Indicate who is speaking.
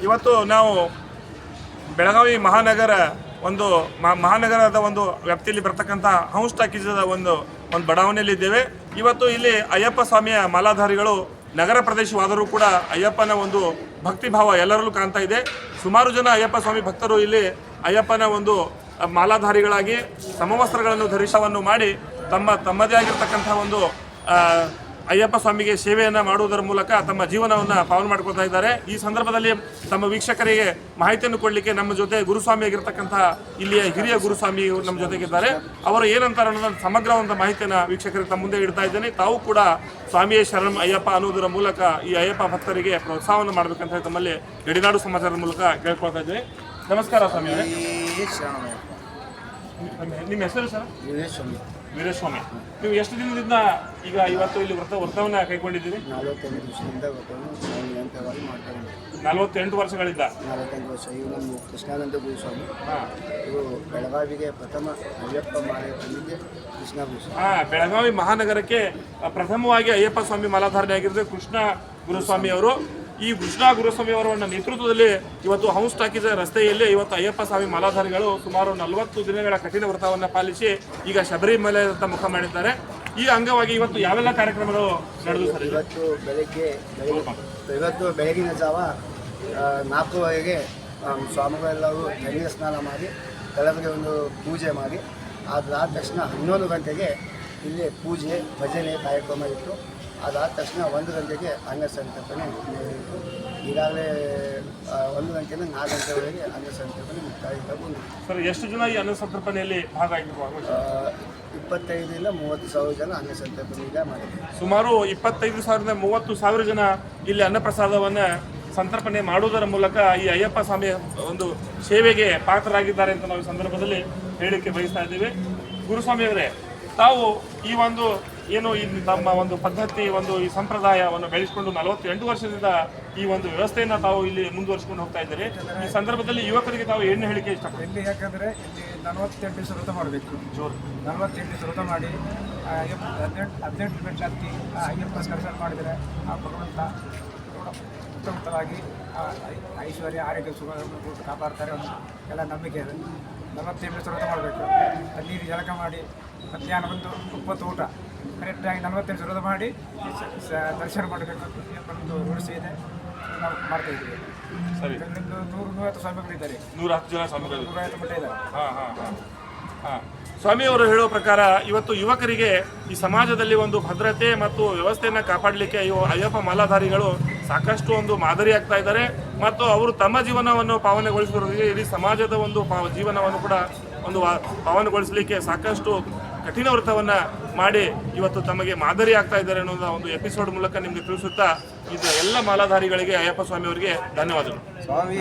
Speaker 1: ಇವತ್ತು ನಾವು ಬೆಳಗಾವಿ ಮಹಾನಗರದ ಒಂದು ವ್ಯಾಪ್ತಿಯಲ್ಲಿ ಬರ್ತಕ್ಕಂಥ ಹೌಸ್ ಟಾಕೀಸದ ಒಂದು ಬಡಾವಣೆಯಲ್ಲಿದ್ದೇವೆ. ಇವತ್ತು ಇಲ್ಲಿ ಅಯ್ಯಪ್ಪ ಸ್ವಾಮಿಯ ಮಾಲಾಧಾರಿಗಳು ನಗರ ಪ್ರದೇಶವಾದರೂ ಕೂಡ ಅಯ್ಯಪ್ಪನ ಒಂದು ಭಕ್ತಿಭಾವ ಎಲ್ಲರಲ್ಲೂ ಕಾಣ್ತಾ ಇದೆ. ಸುಮಾರು ಜನ ಅಯ್ಯಪ್ಪ ಸ್ವಾಮಿ ಭಕ್ತರು ಇಲ್ಲಿ ಅಯ್ಯಪ್ಪನ ಒಂದು ಮಾಲಾಧಾರಿಗಳಾಗಿ ಸಮವಸ್ತ್ರಗಳನ್ನು ಧರಿಸವನ್ನು ಮಾಡಿ ತಮ್ಮದೇ ಆಗಿರ್ತಕ್ಕಂಥ ಒಂದು ಅಯ್ಯಪ್ಪ ಸ್ವಾಮಿಗೆ ಸೇವೆಯನ್ನು ಮಾಡುವುದರ ಮೂಲಕ ತಮ್ಮ ಜೀವನವನ್ನು ಪಾವನ ಮಾಡ್ಕೊಳ್ತಾ ಇದ್ದಾರೆ. ಈ ಸಂದರ್ಭದಲ್ಲಿ ತಮ್ಮ ವೀಕ್ಷಕರಿಗೆ ಮಾಹಿತಿಯನ್ನು ಕೊಡಲಿಕ್ಕೆ ನಮ್ಮ ಜೊತೆ ಗುರುಸ್ವಾಮಿಯಾಗಿರ್ತಕ್ಕಂಥ ಇಲ್ಲಿಯ ಹಿರಿಯ ಗುರುಸ್ವಾಮಿ ನಮ್ಮ ಜೊತೆಗಿದ್ದಾರೆ. ಅವರು ಏನಂತಾರೆ ಅನ್ನೋದನ್ನು ಸಮಗ್ರವಾದ ಮಾಹಿತಿಯನ್ನು ವೀಕ್ಷಕರಿಗೆ ತಮ್ಮ ಮುಂದೆ ಇಡ್ತಾ ಇದ್ದೇನೆ. ತಾವು ಕೂಡ ಸ್ವಾಮಿಯೇ ಶರಣಂ ಅಯ್ಯಪ್ಪ ಅನ್ನೋದರ ಮೂಲಕ ಈ ಅಯ್ಯಪ್ಪ ಭಕ್ತರಿಗೆ ಪ್ರೋತ್ಸಾಹವನ್ನು ಮಾಡಬೇಕಂತ ಹೇಳಿ ತಮ್ಮಲ್ಲಿ ಗಡಿನಾಡು ಸಮಾಚಾರದ ಮೂಲಕ ಕೇಳ್ಕೊಳ್ತಾ ಇದ್ದೇನೆ. ನಮಸ್ಕಾರ ಸ್ವಾಮಿಯವರೇ. ನಿಮ್ಮ ಹೆಸರು ಸರ್? ವೀರಸ್ವಾಮಿ. ನೀವು ಎಷ್ಟು ದಿನದಿಂದ ಈಗ ಇವತ್ತು ಇಲ್ಲಿ ವ್ರತವನ್ನು ಕೈಗೊಂಡಿದ್ದೀರಿ? 48 ವರ್ಷಗಳಿಂದ.
Speaker 2: 48 ವರ್ಷ. ಇವು ನಮ್ಮ ಕೃಷ್ಣಾನಂದ ಗುರುಸ್ವಾಮಿ. ಇವರು ಬೆಳಗಾವಿಗೆ ಪ್ರಥಮ ಅಯ್ಯಪ್ಪ ಮಾಲೆ ತಂದಿದ್ದೆ ಕೃಷ್ಣ ಗುರುಸ್ವಾಮಿ.
Speaker 1: ಬೆಳಗಾವಿ ಮಹಾನಗರಕ್ಕೆ ಪ್ರಥಮವಾಗಿ ಅಯ್ಯಪ್ಪ ಸ್ವಾಮಿ ಮಾಲಾಧಾರಣೆ ಆಗಿರೋದು ಕೃಷ್ಣ ಗುರುಸ್ವಾಮಿ ಅವರು. ಈ ಕೃಷ್ಣ ಗುರುಸ್ವಾಮಿ ಅವರ ನೇತೃತ್ವದಲ್ಲಿ ಇವತ್ತು ಹೌಸ್ ಟಾಕೀಸ್ ರಸ್ತೆಯಲ್ಲಿ ಇವತ್ತು ಅಯ್ಯಪ್ಪ ಸ್ವಾಮಿ ಮಾಲಾಧಾರಿಗಳು ಸುಮಾರು 40 ದಿನಗಳ ಕಠಿಣ ವ್ರತವನ್ನು ಪಾಲಿಸಿ ಈಗ ಶಬರಿಮಲೆ ಮುಖ ಮಾಡಿದ್ದಾರೆ. ಈ ಅಂಗವಾಗಿ ಇವತ್ತು ಯಾವೆಲ್ಲ ಕಾರ್ಯಕ್ರಮಗಳು ನಡೆದು ಸರ್?
Speaker 2: ಇವತ್ತು ಬೆಳಗಿನ ಜಾವ 4:00 ಸ್ವಾಮಿಗಳೆಲ್ಲರೂ ತಣ್ಣೀರು ಸ್ನಾನ ಮಾಡಿ ಕೆಳಗೆ ಒಂದು ಪೂಜೆ ಮಾಡಿ ಅದಾದ ತಕ್ಷಣ 11 ಗಂಟೆಗೆ ಇಲ್ಲಿ ಪೂಜೆ ಭಜನೆ ಕಾರ್ಯಕ್ರಮ ಇತ್ತು. ಅದಾದ ತಕ್ಷಣ 1 ಗಂಟೆಗೆ ಅನ್ನ ಸಂತರ್ಪಣೆ ಇತ್ತು. ಈಗಾಗಲೇ 1 ಗಂಟೆಯಿಂದ 4 ಗಂಟೆವರೆಗೆ ಅನ್ನ ಸಂತರ್ಪಣೆ ಮುಕ್ತಾಯ ಬಂದಿದೆ.
Speaker 1: ಸರ್, ಎಷ್ಟು ಜನ ಈ ಅನ್ನ ಸಂತರ್ಪಣೆಯಲ್ಲಿ ಭಾಗವಹಿಸಿದ್ದಾರೆ?
Speaker 2: 25,000ರಿಂದ 30,000 ಜನ ಅನ್ನ ಸಂತರ್ಪಣೆ ಈಗ ಮಾಡಿದ್ದಾರೆ.
Speaker 1: ಸುಮಾರು 25,000ರಿಂದ 30,000 ಜನ ಇಲ್ಲಿ ಅನ್ನಪ್ರಸಾದವನ್ನು ಸಂತರ್ಪಣೆ ಮಾಡುವುದರ ಮೂಲಕ ಈ ಅಯ್ಯಪ್ಪ ಸ್ವಾಮಿಯ ಒಂದು ಸೇವೆಗೆ ಪಾತ್ರರಾಗಿದ್ದಾರೆ ಅಂತ ನಾವು ಈ ಸಂದರ್ಭದಲ್ಲಿ ಹೇಳಿಕೆ ಬಯಸ್ತಾ ಇದ್ದೀವಿ. ಗುರುಸ್ವಾಮಿಯವರೇ, ತಾವು ಈ ಒಂದು ಏನು ತಮ್ಮ ಒಂದು ಪದ್ಧತಿ ಈ ಸಂಪ್ರದಾಯವನ್ನು ಬೆಳೆಸಿಕೊಂಡು 48 ವರ್ಷದಿಂದ ಈ ಒಂದು ವ್ಯವಸ್ಥೆಯನ್ನು ತಾವು ಇಲ್ಲಿ ಮುಂದುವರಿಸಿಕೊಂಡು ಹೋಗ್ತಾ ಇದ್ದಾರೆ. ಈ ಸಂದರ್ಭದಲ್ಲಿ ಯುವಕರಿಗೆ ತಾವು ಏನು ಹೇಳಿಕೆ ಇಷ್ಟಪಡ್ತೀವಿ?
Speaker 3: ಯಾಕಂದರೆ ಇಲ್ಲಿ 48 ದಿವಸ ವ್ರತ ಮಾಡಬೇಕು. 48 ದಿವಸ ವ್ರತ ಮಾಡಿ 18 ಮೆಟ್ಲು ಹತ್ತಿ ಅಯ್ಯಪ್ಪ ದರ್ಶನ ಮಾಡಿದರೆ ಆ ಭಗವಂತ ಉತ್ತಮವಾಗಿ ಐಶ್ವರ್ಯ ಆರೋಗ್ಯ ಸುಖ ಕಾಪಾಡ್ತಾರೆ ಅಂತ ಎಲ್ಲ ನಂಬಿಕೆ ಇದೆ. 48 ದಿವಸ ವ್ರತ ಮಾಡಬೇಕು. ನೀರು ಜಳಕ ಮಾಡಿ ಮಧ್ಯಾಹ್ನ ಒಂದು 20 ಊಟ ಕರೆಕ್ಟಾಗಿ 48 ವ್ರತ ಮಾಡಿ ದರ್ಶನ ಮಾಡಬೇಕು ಒಂದು ರೂಢಿಸಿ ಇದೆ. ನಾವು ಮಾಡ್ತಾ ಇದ್ದೀವಿ.
Speaker 1: ಸರಿ,
Speaker 3: 100-150 ಸ್ವಾಮಿಗಳಿದ್ದಾರೆ.
Speaker 1: 110 ಜನ ಸ್ವಾಮಿಗಳು,
Speaker 3: 150 ಮಟ್ಟ ಇದ್ದಾರೆ.
Speaker 1: ಸ್ವಾಮಿಯವರು ಹೇಳುವ ಪ್ರಕಾರ ಇವತ್ತು ಯುವಕರಿಗೆ ಈ ಸಮಾಜದಲ್ಲಿ ಒಂದು ಭದ್ರತೆ ಮತ್ತು ವ್ಯವಸ್ಥೆಯನ್ನು ಕಾಪಾಡಲಿಕ್ಕೆ ಅಯ್ಯಪ್ಪ ಮಾಲಾಧಾರಿಗಳು ಸಾಕಷ್ಟು ಒಂದು ಮಾದರಿ ಆಗ್ತಾ ಇದ್ದಾರೆ. ಮತ್ತು ಅವರು ತಮ್ಮ ಜೀವನವನ್ನು ಪಾವನೆಗೊಳಿಸುವುದರಿಗೆ ಇಡೀ ಸಮಾಜದ ಒಂದು ಜೀವನವನ್ನು ಕೂಡ ಒಂದು ಪಾವನೆಗೊಳಿಸಲಿಕ್ಕೆ ಸಾಕಷ್ಟು ಕಠಿಣ ವ್ರತವನ್ನು ಮಾಡಿ ಇವತ್ತು ತಮಗೆ ಮಾದರಿ ಆಗ್ತಾ ಇದ್ದಾರೆ ಅನ್ನೋದು ಒಂದು ಎಪಿಸೋಡ್ ಮೂಲಕ ನಿಮಗೆ ತಿಳಿಸುತ್ತಾ ಇದು ಎಲ್ಲ ಮಾಲಾಧಾರಿಗಳಿಗೆ ಅಯ್ಯಪ್ಪ ಸ್ವಾಮಿ ಅವರಿಗೆ ಧನ್ಯವಾದಗಳು.
Speaker 2: ಸ್ವಾಮಿ